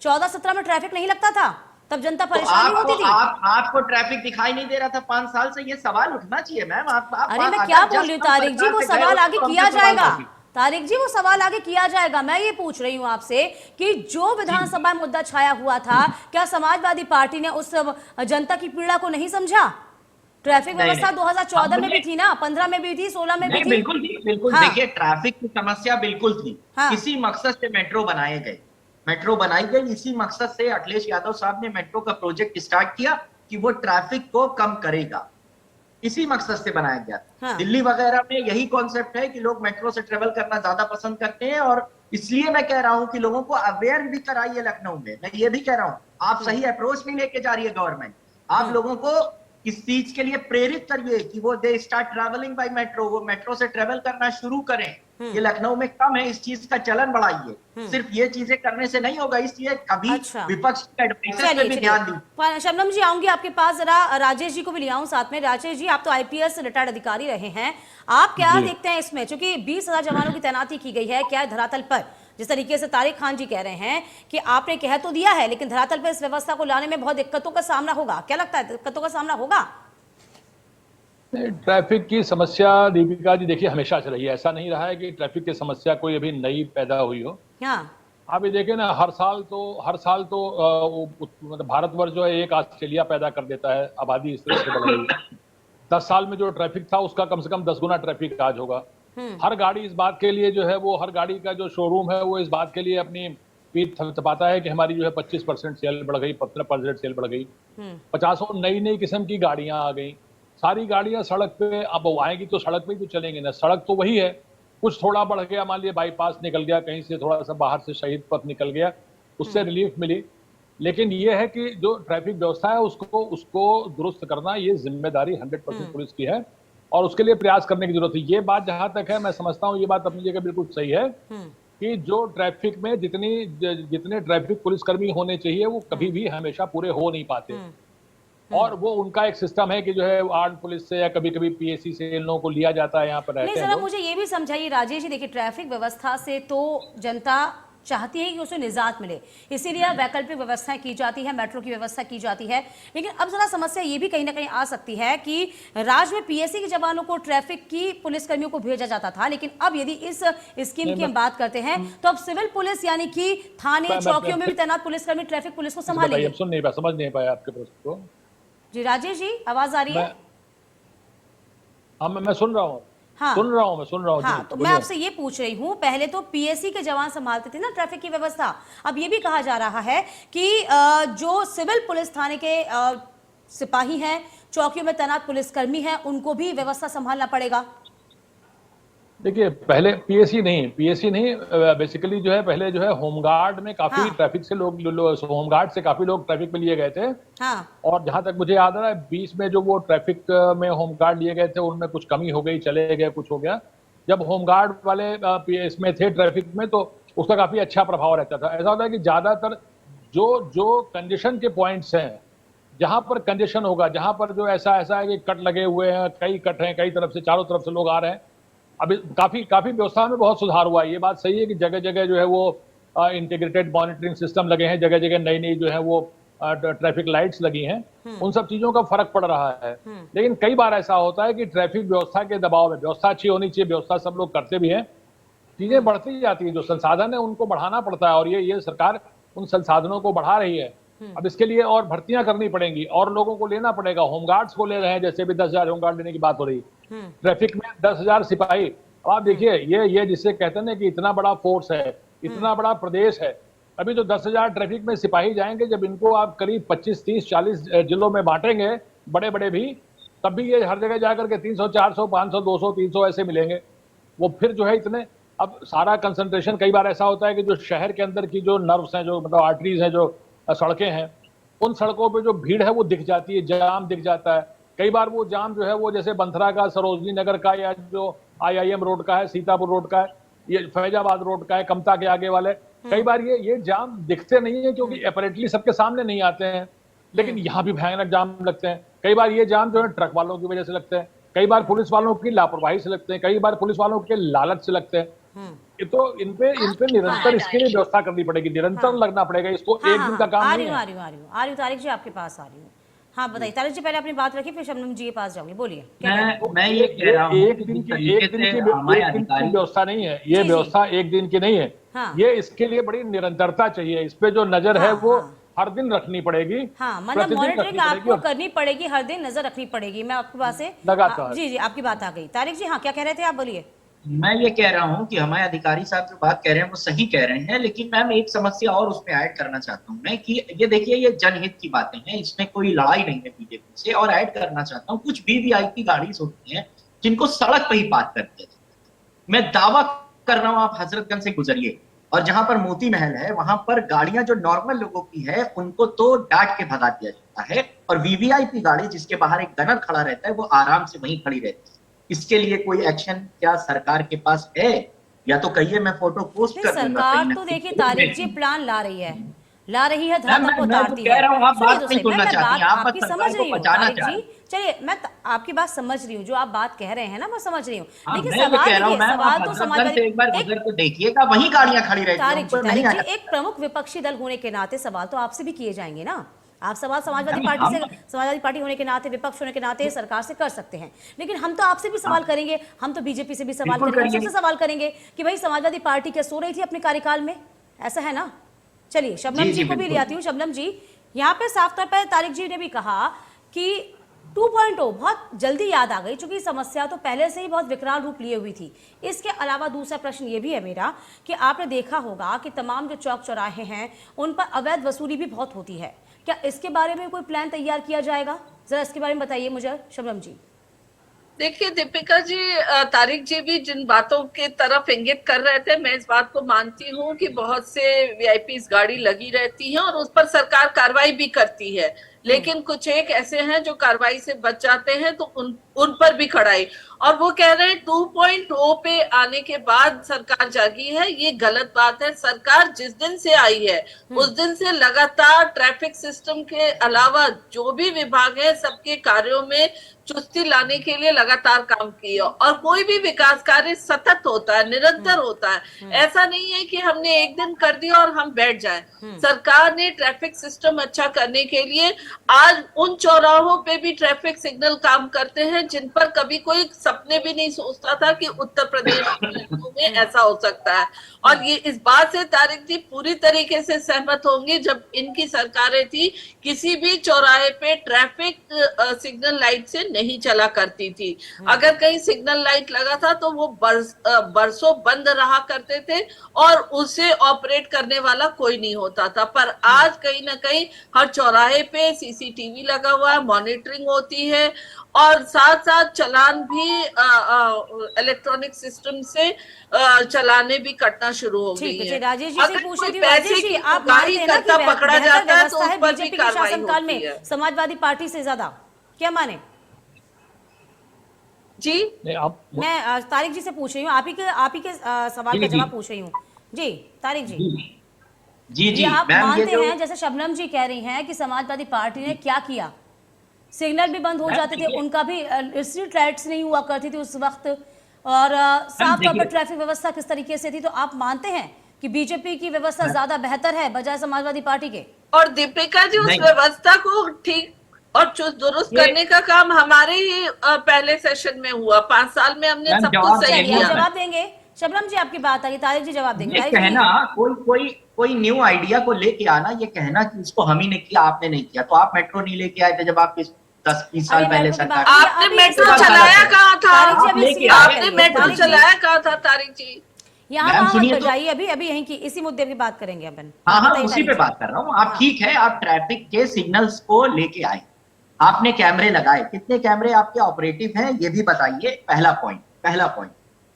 14-17 में ट्रैफिक नहीं लगता था, तब जनता तो परेशानी होती थी। आपको ट्रैफिक दिखाई नहीं दे रहा था 5 साल से? ये सवाल उठना चाहिए मैम। अरे मैं क्या अगर बोल रही जस्ट हूँ हम तारिक जी, सरकार वो से गए सवाल होते आगे तो किया हमसे सवाल जाएगा। होती। तारिक जी वो सवाल आगे किया जाएगा। मैं ये पूछ रही हूँ आपसे कि जो जी विधानसभा में मुद्दा छाया हुआ था, क्या समाजवादी पार्टी ने उस जनता की पीड़ा को नहीं समझा? ट्रैफिक नहीं व्यवस्था नहीं, 2014 में हमने भी थी ना, 15 में भी थी, 16 में भी नहीं, थी। बिल्कुल थी, बिल्कुल। हाँ देखिए, ट्रैफिक की समस्या बिल्कुल थी। हाँ। इसी मकसद से मेट्रो बनाए गए। मेट्रो बनाई गई इसी मकसद से। अखिलेश यादव साहब ने मेट्रो का प्रोजेक्ट स्टार्ट किया कि वो ट्रैफिक को कम करेगा। इसी मकसद से बनाया गया था। हाँ दिल्ली वगैरह में यही कॉन्सेप्ट है कि लोग मेट्रो से ट्रेवल करना ज्यादा पसंद करते हैं। और इसलिए मैं कह रहा हूं कि लोगों को अवेयर भी कराइए। लखनऊ में मैं ये भी कह रहा हूं, आप सही अप्रोच नहीं लेके जा रही है गवर्नमेंट। आप हम्म लोगों को इस चीज के लिए प्रेरित करिए कि वो they start travelling by metro, वो मेट्रो से ट्रेवल करना शुरू करें। हम्म ये लखनऊ में कम है, इस चीज का चलन बढ़ाइए। हम्म। सिर्फ ये चीजें करने से नहीं होगा, इसलिए कभी अच्छा विपक्ष की एडवाइसेस पे चलिए भी चलिए, ध्यान दीजिए। शबनम जी आऊंगी आपके पास, जरा राजेश जी को भी ले आऊं साथ में। राजेश जी, आप तो आईपीएस रिटायर्ड अधिकारी रहे हैं, आप क्या जी। देखते हैं इसमें? क्योंकि 20,000 जवानों की तैनाती की गई है, क्या है धरातल पर जिस तरीके से तारिक खान जी कह रहे हैं कि आपने कह तो दिया है, लेकिन धरातल पर इस व्यवस्था को लाने में बहुत दिक्कतों का सामना होगा, क्या लगता है दिक्कतों का सामना होगा? ट्रैफिक की समस्या दीपिका जी देखिए हमेशा से रही है। ऐसा नहीं रहा है कि ट्रैफिक की समस्या कोई अभी नई पैदा हुई हो। हाँ आप ये देखें ना, हर साल तो मतलब भारतवर्ष जो है एक ऑस्ट्रेलिया पैदा कर देता है, आबादी इस तरह से बढ़ रही है। 10 साल में जो ट्रैफिक था उसका कम से कम 10 गुना ट्रैफिक आज होगा। हर गाड़ी इस बात के लिए जो है वो, हर गाड़ी का जो शोरूम है वो इस बात के लिए अपनी पीठ थपथपाता है कि हमारी जो है 25% सेल बढ़ गई, 15% सेल बढ़ गई। पचासों नई नई किस्म की गाड़ियां आ गई। सारी गाड़ियां सड़क पे अब वो आएंगी तो सड़क पे ही तो चलेंगे ना। सड़क तो वही है, कुछ थोड़ा बढ़ गया, मान लिया बाईपास निकल गया, कहीं से थोड़ा सा बाहर से शहीद पथ निकल गया, उससे रिलीफ मिली। लेकिन ये है कि जो ट्रैफिक व्यवस्था है उसको उसको दुरुस्त करना, ये जिम्मेदारी 100% पुलिस की है और उसके लिए प्रयास करने की जरूरत है। ये बात जहां तक है, मैं समझता हूँ ये बात अपनी जगह बिल्कुल सही है कि जो ट्रैफिक में जितने ट्रैफिक पुलिसकर्मी होने चाहिए वो कभी भी हमेशा पूरे हो नहीं पाते। और वो उनका एक सिस्टम है कि जो है आर्म पुलिस से या कभी कभी पीएसी से इन लोगों को लिया जाता है, यहाँ पर नहीं, रहते हैं जरा लोग। मुझे ये भी समझाइए राजेश जी, देखिए ट्रैफिक व्यवस्था से तो जनता चाहती है कि उसे निजात मिले, इसीलिए वैकल्पिक व्यवस्थाएं की जाती है, मेट्रो की व्यवस्था की जाती है। लेकिन अब जरा समस्या ये भी कहीं ना कहीं आ सकती है कि राज्य में पीएससी के जवानों को ट्रैफिक की पुलिसकर्मियों को भेजा जाता था, लेकिन अब यदि इस स्कीम की हम बात करते हैं तो अब सिविल पुलिस यानी कि थाने चौकियों में भी तैनात पुलिसकर्मी ट्रैफिक पुलिस को भाई संभालेंगे। अब सुन नहीं पाया, समझ नहीं पाया आपके प्रश्न को। जी राजेश जी, आवाज आ रही मैं है? हाँ, मैं सुन रहा हूँ। हाँ मैं सुन रहा हूँ जी, हाँ, तो मैं बोलिए। आपसे ये पूछ रही हूँ, पहले तो पीएससी के जवान संभालते थे ना ट्रैफिक की व्यवस्था, अब ये भी कहा जा रहा है कि जो सिविल पुलिस थाने के सिपाही हैं, चौकियों में तैनात पुलिसकर्मी हैं, उनको भी व्यवस्था संभालना पड़ेगा। देखिए पहले पीएससी नहीं, बेसिकली जो है पहले जो है होमगार्ड में काफी हाँ ट्रैफिक से होमगार्ड से काफी लोग ट्रैफिक पे लिए गए थे। हाँ और जहां तक मुझे याद आ रहा है 20 में जो वो ट्रैफिक में होमगार्ड लिए गए थे उनमें कुछ कमी हो गई, चले गए, कुछ हो गया। जब होमगार्ड वाले इसमें थे ट्रैफिक में तो उसका काफी अच्छा प्रभाव रहता था। ऐसा होता है कि ज्यादातर जो जो कंजेशन के पॉइंट्स हैं, जहां पर कंजेशन होगा, जहां पर जो ऐसा ऐसा है कि कट लगे हुए हैं, कई कट हैं, कई तरफ से चारों तरफ से लोग आ रहे हैं। अभी काफी काफी व्यवस्था में बहुत सुधार हुआ है। ये बात सही है कि जगह जगह जो है वो इंटीग्रेटेड मॉनिटरिंग सिस्टम लगे हैं, जगह जगह नई नई जो है वो ट्रैफिक लाइट्स लगी हैं। उन सब चीजों का फर्क पड़ रहा है। लेकिन कई बार ऐसा होता है कि ट्रैफिक व्यवस्था के दबाव में, व्यवस्था अच्छी होनी चाहिए, व्यवस्था सब लोग करते भी हैं, चीजें बढ़ती जाती है। जो संसाधन है उनको बढ़ाना पड़ता है और ये सरकार उन संसाधनों को बढ़ा रही है। अब इसके लिए और भर्तियां करनी पड़ेंगी और लोगों को लेना पड़ेगा। होमगार्ड्स को ले रहे हैं, जैसे भी 10,000 होमगार्ड लेने की बात हो रही है। ट्रैफिक में 10,000 सिपाही। अब आप देखिए ये जिससे कहते हैं ना कि इतना बड़ा फोर्स है, इतना बड़ा प्रदेश है, अभी जो 10,000 ट्रैफिक में सिपाही जाएंगे, जब इनको आप करीब 25, 30, 40 जिलों में बांटेंगे, बड़े बड़े भी, तब भी ये हर जगह जाकर के 300, 400, 500, 200, 300 ऐसे मिलेंगे। वो फिर जो है इतने, अब सारा कंसंट्रेशन, कई बार ऐसा होता है कि जो शहर के अंदर की जो नर्व्स हैं, जो मतलब आर्टरीज हैं, जो सड़कें हैं, उन सड़कों पे जो भीड़ है वो दिख जाती है, जाम दिख जाता है। कई बार वो जाम जो है वो जैसे बंथरा का, सरोजनी नगर का, या जो आईआईएम रोड का है, सीतापुर रोड का है, ये फैजाबाद रोड का है, कमता के आगे वाले, कई बार ये जाम दिखते नहीं है क्योंकि अपरेंटली सबके सामने नहीं आते हैं, लेकिन यहाँ भी भयानक जाम लगते हैं। कई बार ये जाम जो है ट्रक वालों की वजह से लगते हैं, कई बार पुलिस वालों की लापरवाही से लगते हैं, कई बार पुलिस वालों के लालच से लगते हैं। ये तो इनपे निरंतर इसके लिए व्यवस्था करनी पड़ेगी, निरंतर लगना पड़ेगा इसको, एक दिन का काम आ नहीं रही है। हूँ तारिक जी आपके पास आ रही हूँ। हाँ बताइए तारिक जी, पहले अपनी बात रखिए फिर शबनम जी के पास जाऊंगी, बोलिए क्या कह रहे हैं? मैं ये कह रहा हूँ एक दिन की व्यवस्था नहीं है ये, जी। व्यवस्था एक दिन की नहीं है। हाँ। ये इसके लिए बड़ी निरंतरता चाहिए, इस पे जो नजर है वो हर दिन रखनी पड़ेगी। हाँ मतलब प्रतिदिन मॉनिटरिंग रखनी पड़ेगी आपको और करनी पड़ेगी, हर दिन नजर रखनी पड़ेगी। मैं आपके पास से लगातार। जी आपकी बात आ गई। तारिक जी हाँ क्या कह रहे थे आप, बोलिए। मैं ये कह रहा हूँ कि हमारे अधिकारी साहब जो बात कह रहे हैं वो सही कह रहे हैं, लेकिन मैम एक समस्या और उसमें ऐड करना चाहता हूँ मैं कि ये देखिए ये जनहित की बातें हैं, इसमें कोई लड़ाई नहीं है बीजेपी से। और ऐड करना चाहता हूँ कुछ वीवीआईपी गाड़ी होती हैं जिनको सड़क पर ही पार्क कर दिया जाता है। मैं दावा कर रहा हूँ आप हजरतगंज से गुजरिए और जहां पर मोती महल है वहां पर गाड़ियां जो नॉर्मल लोगों की है उनको तो डांट के भगा दिया जाता है, और वीवीआईपी गाड़ी जिसके बाहर एक गनर खड़ा रहता है वो आराम से वहीं खड़ी रहती है। इसके लिए कोई एक्शन क्या सरकार के पास है? या तो कहिए मैं फोटो पोस्ट कर दूंगा। सरकार तो देखिए तारिक जी प्लान ला रही है धरातल को मैं उतारती कह है। रहा हूँ आप बात सुनिए नहीं सुनना मैं चाहती, बात आप बस आपकी समझ सरकार को रही हूँ बचाना तारिक चाह जी। रही हैं। चलिए मैं आपकी बात समझ रही हूँ, जो आप बात कह रहे हैं ना मैं समझ रही हूँ, लेकिन मैं ये सवाल कह रहा हूँ देखिए, मैम सवाल आप तो हजरतगंज समाजवादी से एक बार गुजर के देखिएगा वहीं गाड़ियां खड़ी रहती हैं, उनको नहीं तारिक जी आया। एक प्रमुख विपक्षी दल होने के नाते सवाल तो आपसे भी किए जाएंगे ना। आप सवाल समाजवादी पार्टी होने के नाते, विपक्ष होने के नाते सरकार से कर सकते हैं, लेकिन हम तो आपसे भी सवाल करेंगे, हम तो बीजेपी से भी सवाल करेंगे, हम सबसे सवाल करेंगे कि भाई समाजवादी पार्टी क्या सो रही थी अपने कार्यकाल में? ऐसा है ना। चलिए शबनम जी को भी ले आती हूँ। शबनम जी यहाँ पे साफ तौर पर तारिक जी ने भी कहा कि 2.0 बहुत जल्दी याद आ गई, क्योंकि समस्या तो पहले से ही बहुत विकराल रूप लिए हुई थी। इसके अलावा दूसरा प्रश्न ये भी है मेरा कि आपने देखा होगा कि तमाम जो चौक चौराहे हैं उन पर अवैध वसूली भी बहुत होती है। क्या इसके बारे में कोई प्लान तैयार किया जाएगा? जरा इसके बारे में बताइए मुझे शबनम जी। देखिए दीपिका जी, तारिक जी भी जिन बातों के तरफ इंगित कर रहे थे, मैं इस बात को मानती हूँ कि बहुत से वीआईपीज गाड़ी लगी रहती हैं और उस पर सरकार कार्रवाई भी करती है, लेकिन कुछ एक ऐसे हैं जो कार्रवाई से बच जाते हैं, तो उन पर भी खड़ाई। और वो कह रहे हैं 2.0 पे आने के बाद सरकार जागी है, ये गलत बात है। सरकार जिस दिन से आई है उस दिन से लगातार ट्रैफिक सिस्टम के अलावा जो भी विभाग है सबके कार्यों में चुस्ती लाने के लिए लगातार काम किया, और कोई भी विकास कार्य सतत होता है, निरंतर होता है। ऐसा नहीं है कि हमने एक दिन कर दिया और हम बैठ जाएं। सरकार ने ट्रैफिक सिस्टम अच्छा करने के लिए आज उन चौराहों पे भी ट्रैफिक सिग्नल काम करते हैं जिन पर कभी कोई सपने भी नहीं सोचता था कि उत्तर प्रदेश में ऐसा हो सकता है। और ये इस बात से तारिक जी पूरी तरीके से सहमत होंगे, जब इनकी सरकारें थी किसी भी चौराहे पे ट्रैफिक सिग्नल लाइट से नहीं चला करती थी। अगर कहीं सिग्नल लाइट लगा था तो वो बरसों बंद रहा करते थे और उसे ऑपरेट करने वाला कोई नहीं होता था। पर आज कहीं ना कहीं हर चौराहे पे सीसीटीवी लगा हुआ है, मॉनिटरिंग होती है, और साथ साथ चालान भी इलेक्ट्रॉनिक सिस्टम से चलाने भी कटना शुरू हो गई है। राजेश जी से पूछ रही थी, पैसे की आप गाड़ी मानते हैं ना करता कि पकड़ा जाता है तो उस पर भी बीजेपी के कार्रवाई शासनकाल होती में है? समाजवादी पार्टी से ज्यादा क्या माने जी? मैं तारिक जी से पूछ रही हूँ, आप ही के सवाल का जवाब पूछ रही हूँ। जी तारिक जी, जी आप मानते हैं जैसे शबनम जी कह रही हैं कि समाजवादी पार्टी ने क्या किया, सिग्नल भी बंद हो जाते थे, उनका भी स्ट्रीट लाइट्स नहीं हुआ करती थी उस वक्त, और साफ तौर पर ट्रैफिक व्यवस्था किस तरीके से थी, तो आप मानते हैं कि बीजेपी की व्यवस्था ज्यादा बेहतर है बजाय समाजवादी पार्टी के? और दीपिका जी उस व्यवस्था को ठीक और चुस्त दुरुस्त करने का काम हमारे ही पहले सेशन में हुआ। 5 साल में हमने सब कुछ सही किया। जवाब देंगे शबनम जी, आपकी बात आ गई, तारिक जी जवाब देंगे। ये कहना कोई न्यू आइडिया को लेके आना, ये कहना कि इसको हम ही ने किया आपने नहीं किया, तो आप मेट्रो नहीं लेके आए थे जब आप 10-20 साल पहले सरकार? आपने मेट्रो चलाया कहाँ था? आपने मेट्रो चलाया कहाँ था तारिक जी? यहाँ बजाइए, अभी यहीं की इसी मुद्दे की बात करेंगे अपन। हाँ उसी पे बात कर रहा हूँ। आप ठीक है, आप ट्रैफिक के सिग्नल्स को लेके आए, आपने कैमरे लगाए, कितने कैमरे आपके ऑपरेटिव हैं ये भी बताइए, पहला पॉइंट।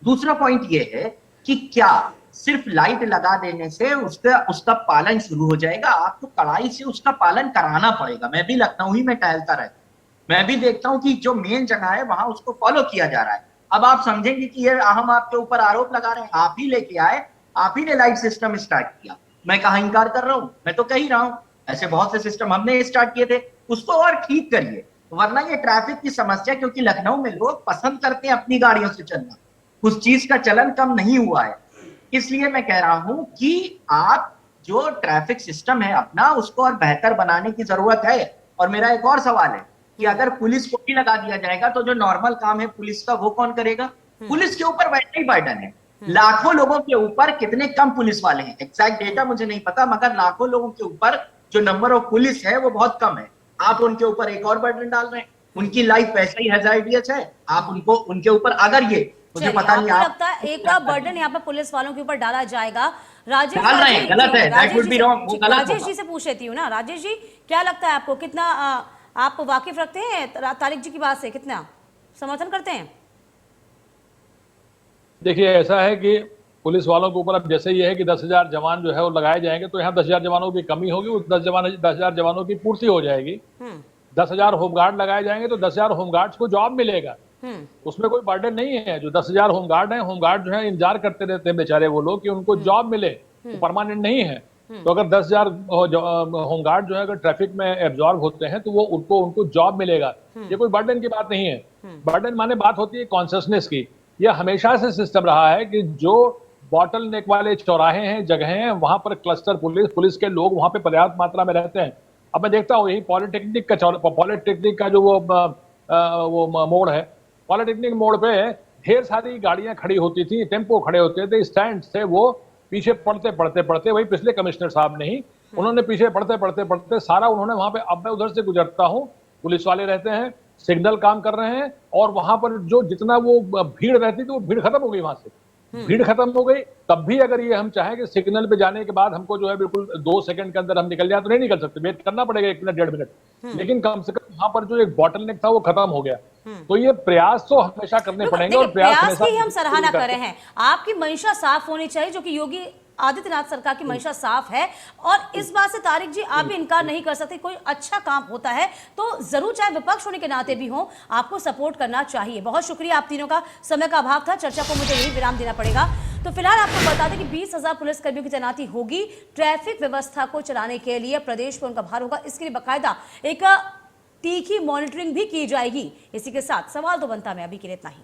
दूसरा पॉइंट ये है कि क्या सिर्फ लाइट लगा देने से उसका पालन शुरू हो जाएगा? आपको कड़ाई से उसका पालन कराना पड़ेगा। मैं भी लखनऊ ही में टहलता रहता, मैं भी देखता हूं कि जो मेन जगह है वहां उसको फॉलो किया जा रहा है। अब आप समझेंगे कि ये हम आपके ऊपर आरोप लगा रहे हैं, आप ही लेके आए, आप ही ने लाइट सिस्टम स्टार्ट किया। मैं कहाँ इंकार कर रहा हूं, मैं तो कह ही रहा हूं ऐसे बहुत से सिस्टम हमने स्टार्ट किए थे, उसको और ठीक करिए, वरना ये ट्रैफिक की समस्या, क्योंकि लखनऊ में लोग पसंद करते हैं अपनी गाड़ियों से चलना, उस चीज का चलन कम नहीं हुआ है। इसलिए मैं कह रहा हूं कि आप जो ट्रैफिक सिस्टम है अपना उसको और बेहतर बनाने की जरूरत है। और मेरा एक और सवाल है कि अगर पुलिस को भी लगा दिया जाएगा तो जो नॉर्मल काम है पुलिस का वो कौन करेगा? पुलिस के ऊपर वैसे ही बर्डन है। लाखों लोगों के ऊपर कितने कम पुलिस वाले हैं, एग्जैक्ट डेटा मुझे नहीं पता, मगर लाखों लोगों के ऊपर जो नंबर ऑफ पुलिस है वो बहुत कम है। आप उनके ऊपर एक और बर्डन डाल रहे हैं, उनकी लाइफ वैसे ही हैजार्डियस है, आप उनको उनके ऊपर अगर ये मुझे पता नहीं आपको लगता है एक बर्डन यहाँ पर पुलिस वालों के ऊपर डाला जाएगा? राजेश डाल रहे हैं, गलत है, that would be wrong, वो गलत राजेश होगा। जी से पूछ लेती हूँ ना। राजेश जी, क्या लगता है आपको, कितना आप वाकिफ रखते हैं तारिक जी की बात से, कितना समर्थन करते हैं? देखिए, ऐसा है कि पुलिस वालों के ऊपर अब जैसे ये है कि 10,000 जवान जो है वो लगाए जाएंगे, तो यहाँ 10,000 जवानों की कमी होगी, उस 10,000 जवानों की पूर्ति हो जाएगी। 10,000 होमगार्ड लगाए जाएंगे तो 10,000 होमगार्ड्स को जॉब मिलेगा, उसमें कोई बर्डन नहीं है। जो 10,000 होमगार्ड हैं, होमगार्ड जो है इंतजार करते रहते हैं बेचारे वो लोग कि उनको जॉब मिले, वो परमानेंट नहीं है। तो अगर 10,000 होमगार्ड जो है अगर ट्रैफिक में एब्जॉर्ब होते हैं तो वो उनको जॉब मिलेगा। ये कोई बर्डन की बात नहीं है। बर्डन माने बात होती है कॉन्शियसनेस की। यह हमेशा से सिस्टम रहा है कि जो बॉटल नेक वाले चौराहे हैं, जगह हैं, वहां पर क्लस्टर पुलिस के लोग वहां पे पर्याप्त मात्रा में रहते हैं। अब मैं देखता हूँ यही पॉलिटेक्निक का जो वो मोड़ है, पॉलिटेक्निक मोड़ पे ढेर सारी गाड़ियां खड़ी होती थी, टेम्पो खड़े होते थे, स्टैंड से वो पीछे पढ़ते वही पिछले कमिश्नर साहब नहीं, उन्होंने पीछे पढ़ते सारा उन्होंने वहां पे, अब मैं उधर से गुजरता हूँ, पुलिस वाले रहते हैं, सिग्नल काम कर रहे हैं, और वहां पर जो जितना वो भीड़ रहती थी वो भीड़ खत्म हो गई। वहां से भीड़ खत्म हो गई। तब भी अगर ये हम चाहें कि सिग्नल पे जाने के बाद हमको जो है बिल्कुल 2 सेकंड के अंदर हम निकल जाए तो नहीं निकल सकते, वेट करना पड़ेगा 1 मिनट 1.5 मिनट। लेकिन कम से कम वहां पर जो एक बॉटल नेक था वो खत्म हो गया। तो ये प्रयास तो हमेशा करने पड़ेंगे, और प्रयास की हम सराहना कर रहे हैं। आपकी मंशा साफ होनी चाहिए, जो कि योगी आदित्यनाथ सरकार की मंशा साफ है, और इस बात से तारिक जी आप भी इनकार नहीं कर सकते। कोई अच्छा काम होता है तो जरूर, चाहे विपक्ष होने के नाते भी हो, आपको सपोर्ट करना चाहिए। बहुत शुक्रिया, आप तीनों का, समय का अभाव था, चर्चा को मुझे यही विराम देना पड़ेगा। तो फिलहाल आपको बता दें कि 20,000 पुलिसकर्मियों की तैनाती होगी ट्रैफिक व्यवस्था को चलाने के लिए। प्रदेश पर उनका भार होगा, इसके लिए बाकायदा एक तीखी मॉनिटरिंग भी की जाएगी। इसी के साथ सवाल तो बनता है, अभी के लिए इतना ही।